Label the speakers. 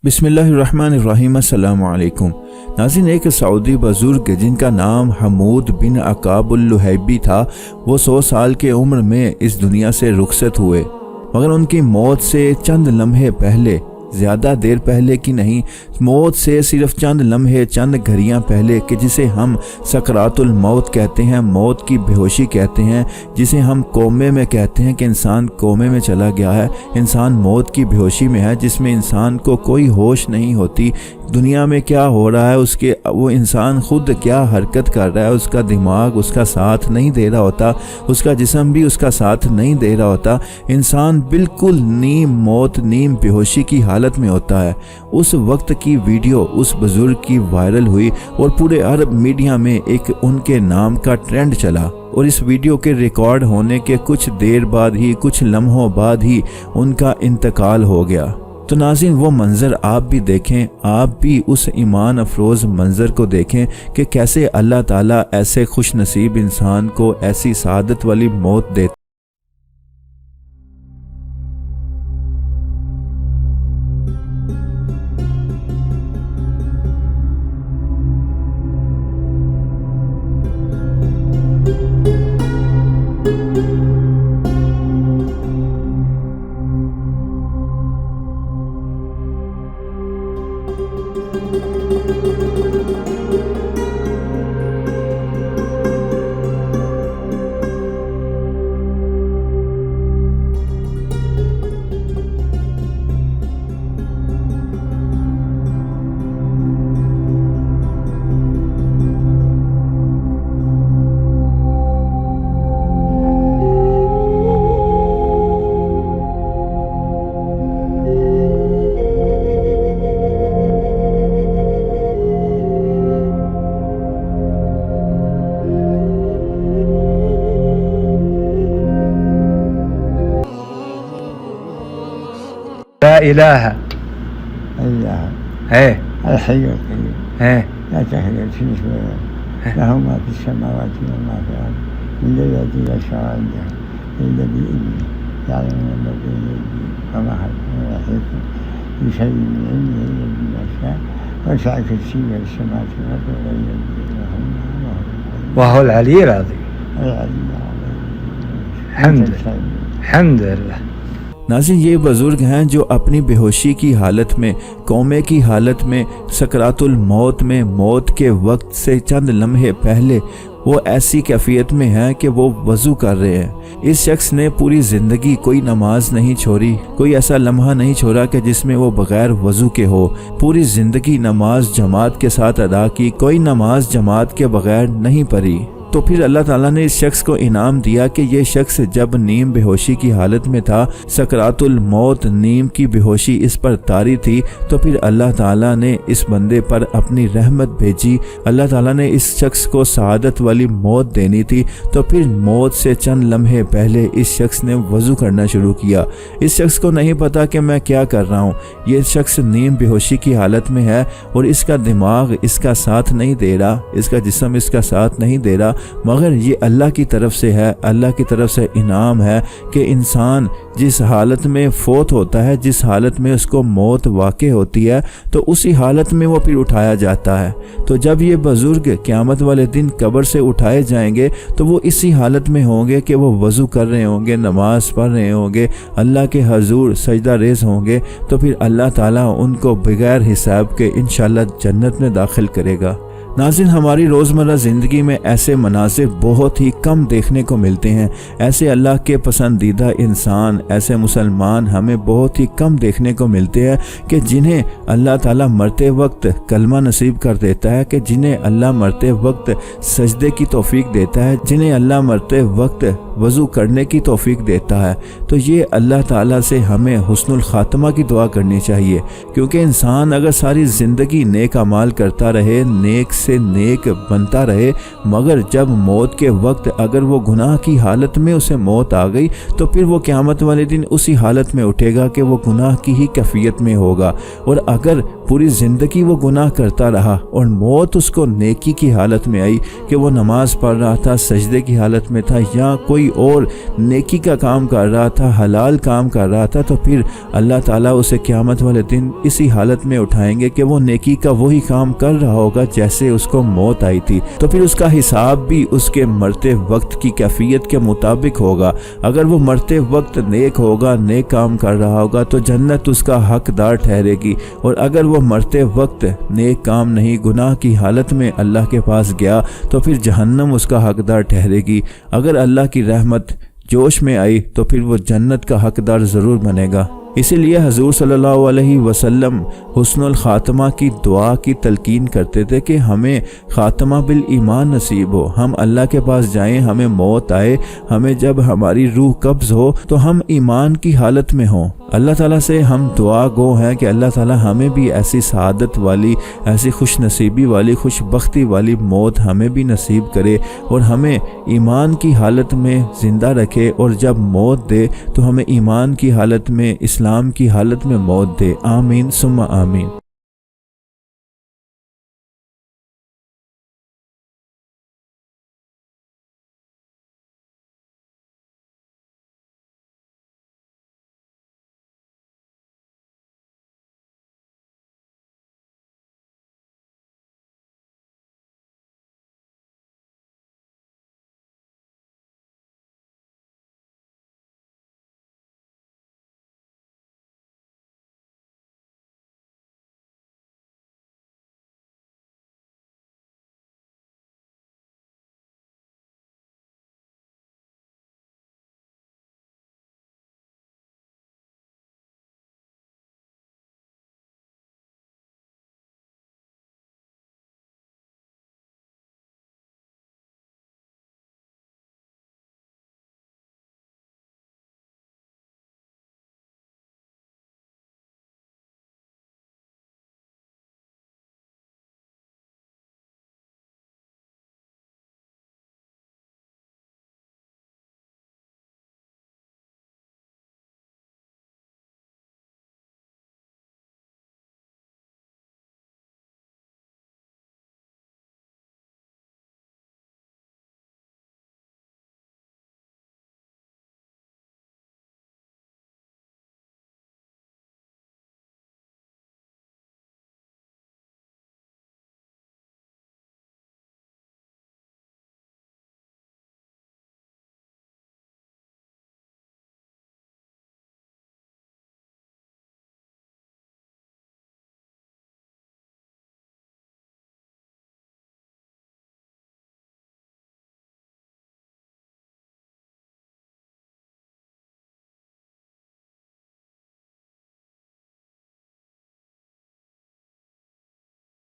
Speaker 1: बिस्मिल्लाहिर्रहमानिर्रहीम। अस्सलामु अलैकुम नाज़रीन, एक सऊदी बुजुर्ग जिनका नाम हमूद बिन अकाबुल लुहैबी था, वो 100 साल के उम्र में इस दुनिया से रुखसत हुए। मगर उनकी मौत से चंद लम्हे पहले, ज़्यादा देर पहले की नहीं, मौत से सिर्फ चंद लम्हे, चंद घड़ियां पहले, कि जिसे हम सकरातुल मौत कहते हैं, मौत की बेहोशी कहते हैं, जिसे हम कोमे में कहते हैं कि इंसान कोमे में चला गया है, इंसान मौत की बेहोशी में है, जिसमें इंसान को कोई होश नहीं होती, दुनिया में क्या हो रहा है, उसके वो इंसान खुद क्या हरकत कर रहा है, उसका दिमाग उसका साथ नहीं दे रहा होता, उसका जिस्म भी उसका साथ नहीं दे रहा होता। इंसान बिल्कुल नीम मौत, नीम बेहोशी की हालत में होता है। उस वक्त की वीडियो उस बुजुर्ग की वायरल हुई और पूरे अरब मीडिया में एक उनके नाम का ट्रेंड चला। और इस वीडियो के रिकॉर्ड होने के कुछ देर बाद ही, कुछ लम्हों बाद ही उनका इंतकाल हो गया। तो नाज़रीन, वो मंज़र आप भी देखें, आप भी उस ईमान अफरोज़ मंज़र को देखें कि कैसे अल्लाह ताला ऐसे खुश नसीब इंसान को ऐसी सआदत वाली मौत देता।
Speaker 2: لا إله
Speaker 3: إلا
Speaker 2: إيه
Speaker 3: الحي القيوم
Speaker 2: إيه
Speaker 3: لا تخلق فيه ولا له ما في السماوات وما في الأرض إلا الذي يشاء عنده إلا بإذنه يعلم ما بين أيديهم وما خلفهم ولا يحيطون بشيء من علمه إلا بما شاء وسع كرسيه السماوات والأرض ولا يؤوده
Speaker 2: وهو العلي العظيم
Speaker 3: العلي
Speaker 2: الحمد لله الحمد لله।
Speaker 1: नाज़रीन, ये बुज़ुर्ग हैं जो अपनी बेहोशी की हालत में, कोमे की हालत में, सकरातुल मौत में, मौत के वक्त से चंद लम्हे पहले वो ऐसी कैफियत में हैं कि वो वज़ू कर रहे हैं। इस शख्स ने पूरी ज़िंदगी कोई नमाज नहीं छोड़ी, कोई ऐसा लम्हा नहीं छोड़ा कि जिसमें वो बग़ैर वज़ू के हो। पूरी ज़िंदगी नमाज जमात के साथ अदा की, कोई नमाज जमात के बग़ैर नहीं पढ़ी। तो फिर अल्लाह ताला ने इस शख्स को इनाम दिया कि ये शख्स जब नीम बेहोशी की हालत में था, सकरातुल मौत, नीम की बेहोशी इस पर तारी थी, तो फिर अल्लाह ताला ने इस बंदे पर अपनी रहमत भेजी। अल्लाह ताला ने इस शख्स को सआदत वाली मौत देनी थी, तो फिर मौत से चंद लम्हे पहले इस शख्स ने वज़ू करना शुरू किया। इस शख्स को नहीं पता कि मैं क्या कर रहा हूँ। ये शख्स नीम बेहोशी की हालत में है और इसका दिमाग इसका साथ नहीं दे रहा, इसका जिस्म इसका साथ नहीं दे रहा, मगर ये अल्लाह की तरफ से है, अल्लाह की तरफ से इनाम है कि इंसान जिस हालत में फोत होता है, जिस हालत में उसको मौत वाक़े होती है, तो उसी हालत में वो फिर उठाया जाता है। तो जब ये बुज़ुर्ग क़यामत वाले दिन कब्र से उठाए जाएंगे तो वो इसी हालत में होंगे कि वो वज़ू कर रहे होंगे, नमाज़ पढ़ रहे होंगे, अल्लाह के हजूर सजदा रेज़ होंगे। तो फिर अल्लाह ताला उनको बगैर हिसाब के इंशाअल्लाह जन्नत में दाखिल करेगा। नाज़रीन, हमारी रोज़मर्रा ज़िंदगी में ऐसे मनाज़िर बहुत ही कम देखने को मिलते हैं। ऐसे अल्लाह के पसंदीदा इंसान, ऐसे मुसलमान हमें बहुत ही कम देखने को मिलते हैं कि जिन्हें अल्लाह ताला मरते वक्त कलमा नसीब कर देता है, कि जिन्हें अल्लाह मरते वक्त सजदे की तौफीक देता है, जिन्हें अल्लाह मरते वक्त वज़ू करने की तौफीक देता है। तो ये अल्लाह ताला से हमें हुस्नुल ख़ात्मा की दुआ करनी चाहिए, क्योंकि इंसान अगर सारी ज़िंदगी नेक अमाल करता रहे, नेक से नेक बनता रहे, मगर जब मौत के वक्त अगर वो गुनाह की हालत में उसे मौत आ गई तो फिर वो क़यामत वाले दिन उसी हालत में उठेगा कि वो गुनाह की ही कैफियत में होगा। और अगर पूरी ज़िंदगी वो गुनाह करता रहा और मौत उसको नेकी की हालत में आई कि वो नमाज पढ़ रहा था, सजदे की हालत में था, या कोई और नेकी का काम कर रहा था, हलाल काम कर रहा था, तो फिर अल्लाह ताला उसे क़यामत वाले दिन इसी हालत में उठाएंगे कि वो नेकी का वही काम कर रहा होगा जैसे उसको मौत आई थी। तो फिर उसका हिसाब भी उसके मरते वक्त की कैफियत के मुताबिक होगा। अगर वो मरते वक्त नेक होगा, नेक काम कर रहा होगा, तो जन्नत उसका हकदार ठहरेगी। और अगर वो मरते वक्त नेक काम नहीं, गुनाह की हालत में अल्लाह के पास गया, तो फिर जहन्नम उसका हकदार ठहरेगी। अगर अल्लाह की रहमत जोश में आई तो फिर वो जन्नत का हकदार ज़रूर बनेगा। इसीलिए हजूर सल्लल्लाहु अलैहि वसल्लम हुस्नुल खात्मा की दुआ की तलकीन करते थे कि हमें खात्मा बिल ईमान नसीब हो, हम अल्लाह के पास जाएं, हमें मौत आए, हमें जब हमारी रूह कब्ज़ हो तो हम ईमान की हालत में हों। अल्लाह ताला से हम दुआ गो हैं कि अल्लाह ताला हमें भी ऐसी सआदत वाली, ऐसी खुश नसीबी वाली, खुशबख्ती वाली मौत हमें भी नसीब करे और हमें ईमान की हालत में ज़िंदा रखे, और जब मौत दे तो हमें ईमान की हालत में, इस्लाम की हालत में मौत दे। आमीन सुम्मा आमीन।